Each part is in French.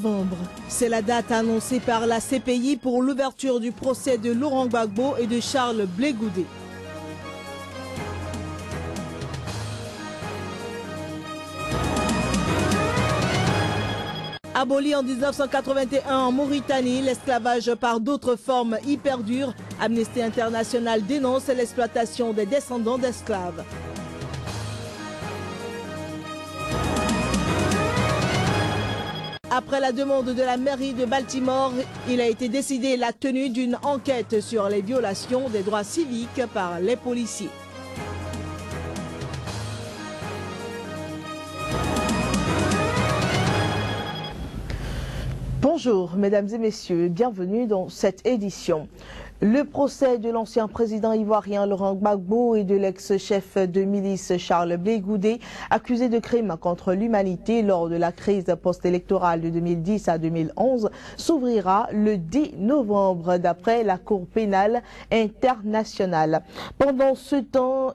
novembre. C'est la date annoncée par la CPI pour l'ouverture du procès de Laurent Gbagbo et de Charles Blé Goudé. Aboli en 1981 en Mauritanie, l'esclavage par d'autres formes y perdure. Amnesty International dénonce l'exploitation des descendants d'esclaves. Après la demande de la mairie de Baltimore, il a été décidé la tenue d'une enquête sur les violations des droits civiques par les policiers. Bonjour mesdames et messieurs, bienvenue dans cette édition. Le procès de l'ancien président ivoirien Laurent Gbagbo et de l'ex-chef de milice Charles Blé Goudé, accusés de crimes contre l'humanité lors de la crise post-électorale de 2010 à 2011, s'ouvrira le 10 novembre d'après la Cour pénale internationale. Pendant ce temps,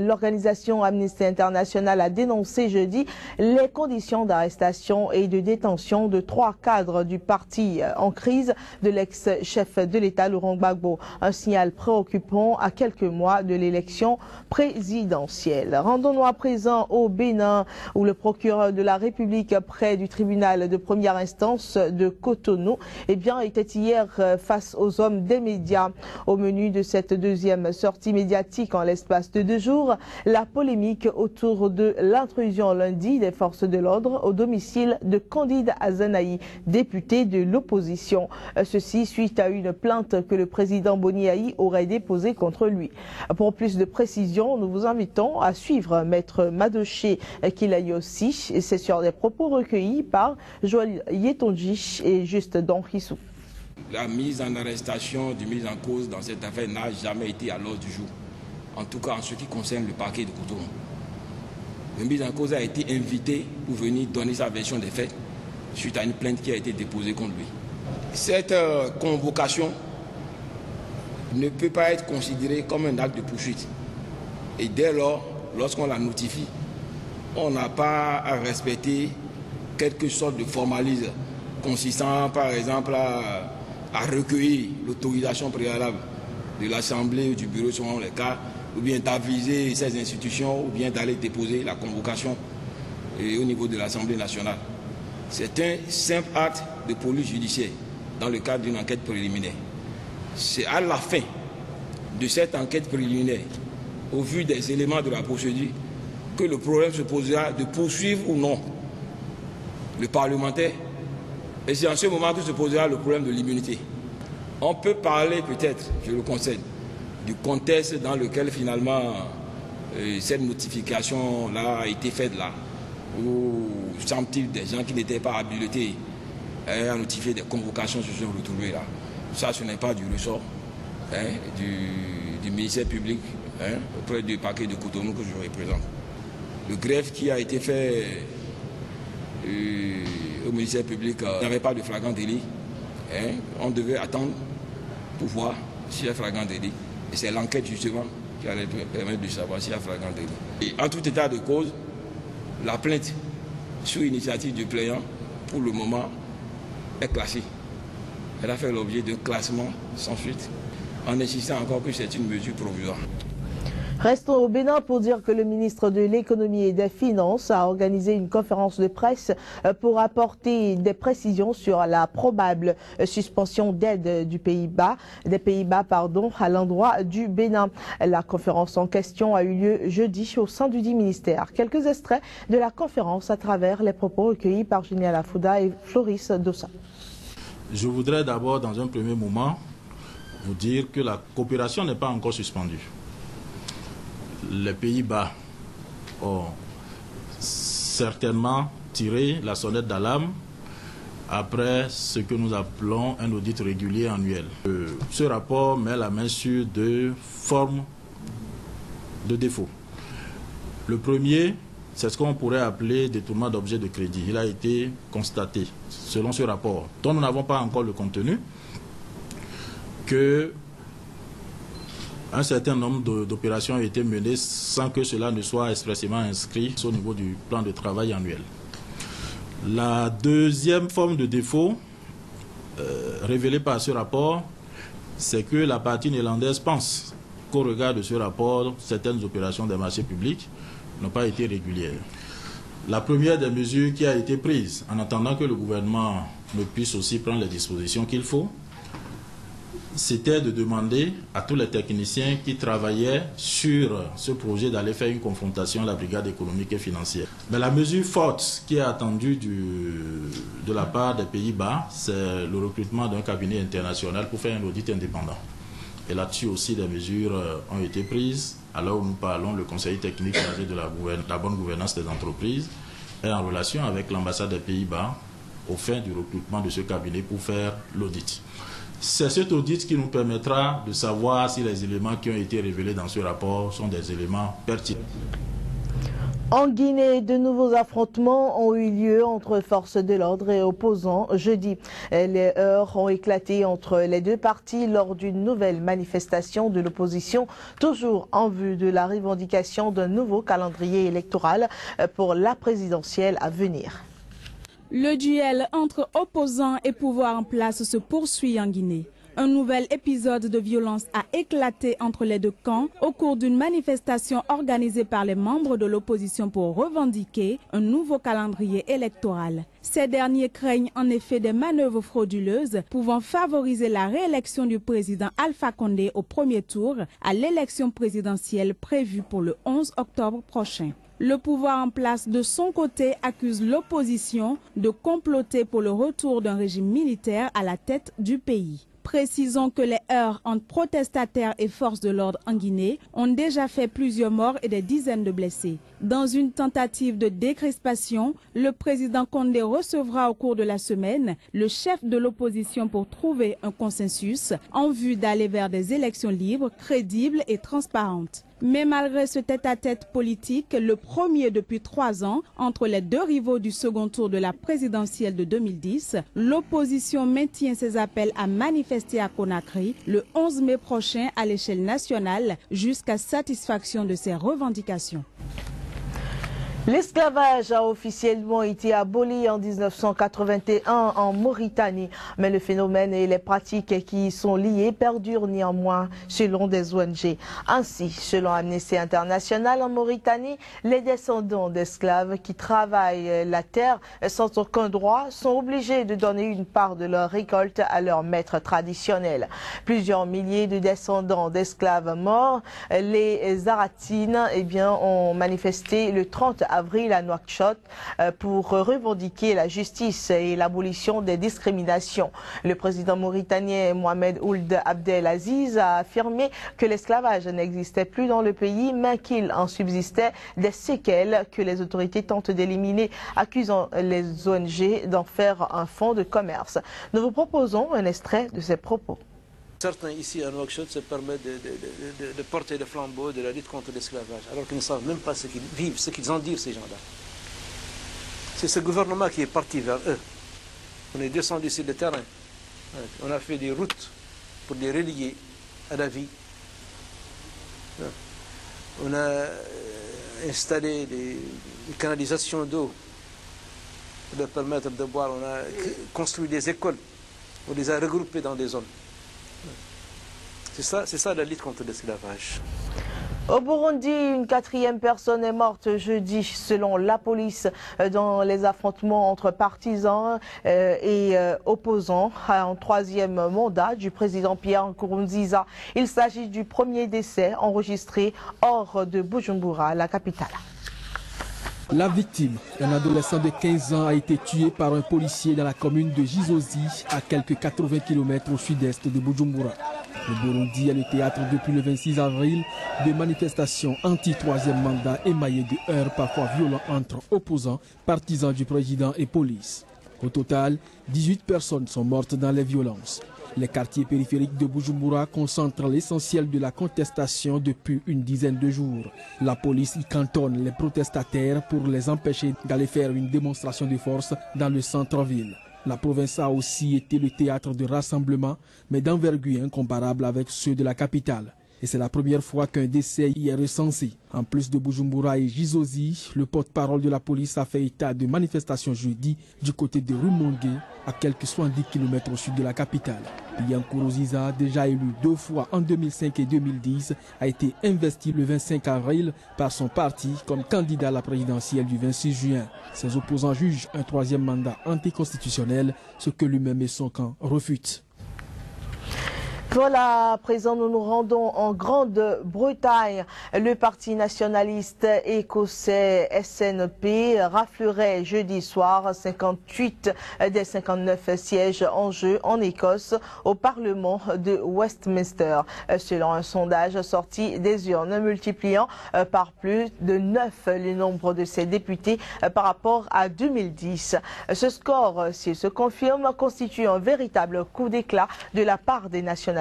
l'organisation Amnesty International a dénoncé jeudi les conditions d'arrestation et de détention de 3 cadres du parti en crise de l'ex-chef de l'État Laurent Gbagbo, un signal préoccupant à quelques mois de l'élection présidentielle. Rendons-nous à présent au Bénin, où le procureur de la République près du tribunal de première instance de Cotonou était hier face aux hommes des médias. Au menu de cette deuxième sortie médiatique en l'espace de 2 jours, la polémique autour de l'intrusion lundi des forces de l'ordre au domicile de Candide Azanaï, député de l'opposition. Ceci suite à une plainte que le président Boni Aï aurait déposée contre lui. Pour plus de précisions, nous vous invitons à suivre Maître Madoché Kilayossi, et c'est sur des propos recueillis par Joël Yetonji et Juste Don Hissou. La mise en arrestation du mise en cause dans cette affaire n'a jamais été à l'ordre du jour, en tout cas en ce qui concerne le parquet de Cotonou. Le mise en cause a été invité pour venir donner sa version des faits suite à une plainte qui a été déposée contre lui. Cette convocation ne peut pas être considéré comme un acte de poursuite. Et dès lors, lorsqu'on la notifie, on n'a pas à respecter quelque sorte de formalisme consistant par exemple à recueillir l'autorisation préalable de l'Assemblée ou du bureau selon les cas, ou bien d'aviser ces institutions, ou bien d'aller déposer la convocation au niveau de l'Assemblée nationale. C'est un simple acte de police judiciaire dans le cadre d'une enquête préliminaire. C'est à la fin de cette enquête préliminaire, au vu des éléments de la procédure, que le problème se posera de poursuivre ou non le parlementaire. Et c'est en ce moment que se posera le problème de l'immunité. On peut parler peut-être, je le concède, du contexte dans lequel finalement cette notification-là a été faite là, où semble-t-il des gens qui n'étaient pas habilités à notifier des convocations se sont retrouvés là. Ça, ce n'est pas du ressort du ministère public auprès du parquet de Cotonou que je représente. Le greffe qui a été fait au ministère public n'avait pas de flagrant délit. On devait attendre pour voir s'il y a flagrant délit. Et c'est l'enquête justement qui allait permettre de savoir s'il y a flagrant délit. Et en tout état de cause, la plainte sur initiative du plaignant, pour le moment, est classée. Elle a fait l'objet d'un classement sans suite, en insistant encore que c'est une mesure provisoire. Restons au Bénin pour dire que le ministre de l'économie et des finances a organisé une conférence de presse pour apporter des précisions sur la probable suspension d'aide des Pays-Bas à l'endroit du Bénin. La conférence en question a eu lieu jeudi au sein du dit ministère. Quelques extraits de la conférence à travers les propos recueillis par Génial Afouda et Floris Dossa. Je voudrais d'abord, dans un premier moment, vous dire que la coopération n'est pas encore suspendue. Les Pays-Bas ont certainement tiré la sonnette d'alarme après ce que nous appelons un audit régulier annuel. Ce rapport met la main sur 2 formes de défauts. Le premier, c'est ce qu'on pourrait appeler détournement d'objets de crédit. Il a été constaté, selon ce rapport, dont nous n'avons pas encore le contenu, que un certain nombre d'opérations ont été menées sans que cela ne soit expressément inscrit au niveau du plan de travail annuel. La deuxième forme de défaut révélée par ce rapport, c'est que la partie néerlandaise pense qu'au regard de ce rapport, certaines opérations des marchés publics n'ont pas été régulières. La première des mesures qui a été prise, en attendant que le gouvernement ne puisse aussi prendre les dispositions qu'il faut, c'était de demander à tous les techniciens qui travaillaient sur ce projet d'aller faire une confrontation à la brigade économique et financière. Mais la mesure forte qui est attendue de la part des Pays-Bas, c'est le recrutement d'un cabinet international pour faire un audit indépendant. Et là-dessus aussi, des mesures ont été prises. Alors où nous parlons, le conseil technique chargé de la bonne gouvernance des entreprises est en relation avec l'ambassade des Pays-Bas au fin du recrutement de ce cabinet pour faire l'audit. C'est cet audit qui nous permettra de savoir si les éléments qui ont été révélés dans ce rapport sont des éléments pertinents. En Guinée, de nouveaux affrontements ont eu lieu entre forces de l'ordre et opposants jeudi. Les heurts ont éclaté entre les deux parties lors d'une nouvelle manifestation de l'opposition, toujours en vue de la revendication d'un nouveau calendrier électoral pour la présidentielle à venir. Le duel entre opposants et pouvoir en place se poursuit en Guinée. Un nouvel épisode de violence a éclaté entre les deux camps au cours d'une manifestation organisée par les membres de l'opposition pour revendiquer un nouveau calendrier électoral. Ces derniers craignent en effet des manœuvres frauduleuses pouvant favoriser la réélection du président Alpha Condé au premier tour à l'élection présidentielle prévue pour le 11 octobre prochain. Le pouvoir en place, de son côté, accuse l'opposition de comploter pour le retour d'un régime militaire à la tête du pays. Précisons que les heurts entre protestataires et forces de l'ordre en Guinée ont déjà fait plusieurs morts et des dizaines de blessés. Dans une tentative de décrispation, le président Condé recevra au cours de la semaine le chef de l'opposition pour trouver un consensus en vue d'aller vers des élections libres, crédibles et transparentes. Mais malgré ce tête-à-tête politique, le premier depuis 3 ans, entre les deux rivaux du second tour de la présidentielle de 2010, l'opposition maintient ses appels à manifester à Conakry le 11 mai prochain à l'échelle nationale jusqu'à satisfaction de ses revendications. L'esclavage a officiellement été aboli en 1981 en Mauritanie, mais le phénomène et les pratiques qui y sont liées perdurent néanmoins selon des ONG. Ainsi, selon Amnesty International, en Mauritanie, les descendants d'esclaves qui travaillent la terre sans aucun droit sont obligés de donner une part de leur récolte à leur maître traditionnel. Plusieurs milliers de descendants d'esclaves morts, les Zaratines, ont manifesté le 30 avril à Nouakchott pour revendiquer la justice et l'abolition des discriminations. Le président mauritanien Mohamed Ould Abdelaziz a affirmé que l'esclavage n'existait plus dans le pays, mais qu'il en subsistait des séquelles que les autorités tentent d'éliminer, accusant les ONG d'en faire un fonds de commerce. Nous vous proposons un extrait de ces propos. Certains ici à Nouakchott se permettent de porter le flambeau de la lutte contre l'esclavage, alors qu'ils ne savent même pas ce qu'ils vivent, ce qu'ils en disent, ces gens-là. C'est ce gouvernement qui est parti vers eux. On est descendu sur le terrain. On a fait des routes pour les relier à la vie. On a installé des canalisations d'eau pour leur permettre de boire. On a construit des écoles. On les a regroupés dans des zones. C'est ça la lutte contre l'esclavage. Au Burundi, une 4e personne est morte jeudi selon la police dans les affrontements entre partisans et opposants à un 3e mandat du président Pierre Nkurunziza. Il s'agit du premier décès enregistré hors de Bujumbura, la capitale. La victime, un adolescent de 15 ans, a été tué par un policier dans la commune de Gizozi, à quelques 80 km au sud-est de Bujumbura. Le Burundi est le théâtre depuis le 26 avril de manifestations anti-3e mandat émaillées de heurts parfois violents entre opposants, partisans du président et police. Au total, 18 personnes sont mortes dans les violences. Les quartiers périphériques de Bujumbura concentrent l'essentiel de la contestation depuis une dizaine de jours. La police y cantonne les protestataires pour les empêcher d'aller faire une démonstration de force dans le centre-ville. La province a aussi été le théâtre de rassemblements, mais d'envergure incomparable avec ceux de la capitale. Et c'est la première fois qu'un décès y est recensé. En plus de Bujumbura et Gizozi, le porte-parole de la police a fait état de manifestations jeudi du côté de Rumongue, à quelques 70 km au sud de la capitale. Bian Nkurunziza, déjà élu 2 fois en 2005 et 2010, a été investi le 25 avril par son parti comme candidat à la présidentielle du 26 juin. Ses opposants jugent un 3e mandat anticonstitutionnel, ce que lui-même et son camp refutent. Voilà, à présent nous nous rendons en Grande-Bretagne. Le parti nationaliste écossais SNP raflerait jeudi soir 58 des 59 sièges en jeu en Écosse au Parlement de Westminster, selon un sondage sorti des urnes multipliant par plus de 9 le nombre de ses députés par rapport à 2010. Ce score, s'il se confirme, constitue un véritable coup d'éclat de la part des nationalistes,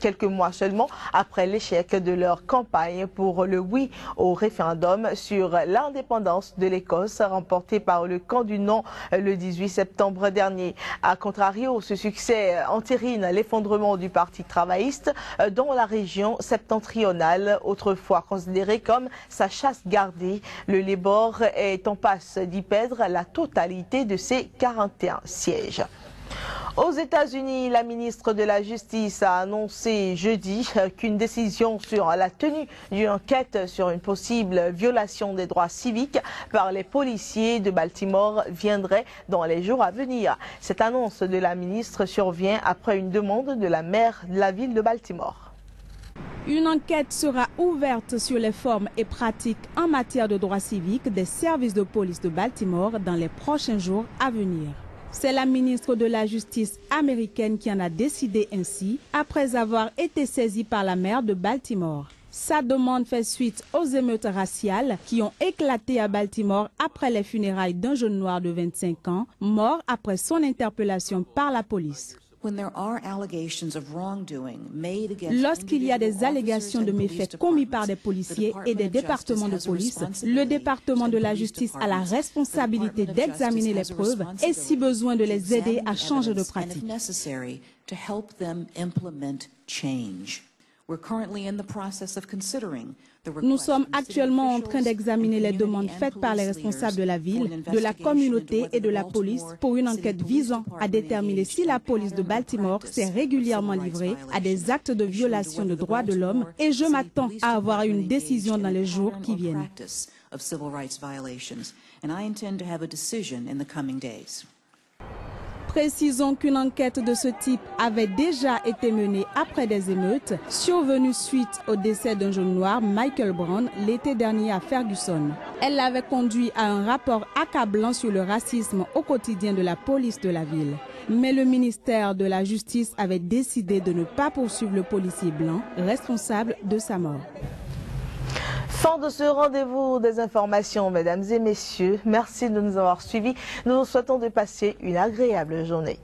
quelques mois seulement après l'échec de leur campagne pour le oui au référendum sur l'indépendance de l'Écosse remporté par le camp du non le 18 septembre dernier. A contrario, ce succès entérine l'effondrement du Parti travailliste dans la région septentrionale, autrefois considérée comme sa chasse gardée. Le Labour est en passe d'y perdre la totalité de ses 41 sièges. Aux États-Unis, la ministre de la Justice a annoncé jeudi qu'une décision sur la tenue d'une enquête sur une possible violation des droits civiques par les policiers de Baltimore viendrait dans les jours à venir. Cette annonce de la ministre survient après une demande de la maire de la ville de Baltimore. Une enquête sera ouverte sur les formes et pratiques en matière de droits civiques des services de police de Baltimore dans les prochains jours à venir. C'est la ministre de la Justice américaine qui en a décidé ainsi après avoir été saisie par la maire de Baltimore. Sa demande fait suite aux émeutes raciales qui ont éclaté à Baltimore après les funérailles d'un jeune noir de 25 ans, mort après son interpellation par la police. Lorsqu'il y a des allégations de méfaits commis par des policiers et des départements de police, le département de la justice a la responsabilité d'examiner les preuves et, si besoin, de les aider à changer de pratique. Nous sommes actuellement en train d'examiner les demandes faites par les responsables de la ville, de la communauté et de la police pour une enquête visant à déterminer si la police de Baltimore s'est régulièrement livrée à des actes de violation de droits de l'homme, et je m'attends à avoir une décision dans les jours qui viennent. Précisons qu'une enquête de ce type avait déjà été menée après des émeutes survenues suite au décès d'un jeune noir, Michael Brown, l'été dernier à Ferguson. Elle avait conduit à un rapport accablant sur le racisme au quotidien de la police de la ville. Mais le ministère de la Justice avait décidé de ne pas poursuivre le policier blanc responsable de sa mort. Fin de ce rendez-vous des informations, mesdames et messieurs. Merci de nous avoir suivis. Nous vous souhaitons de passer une agréable journée.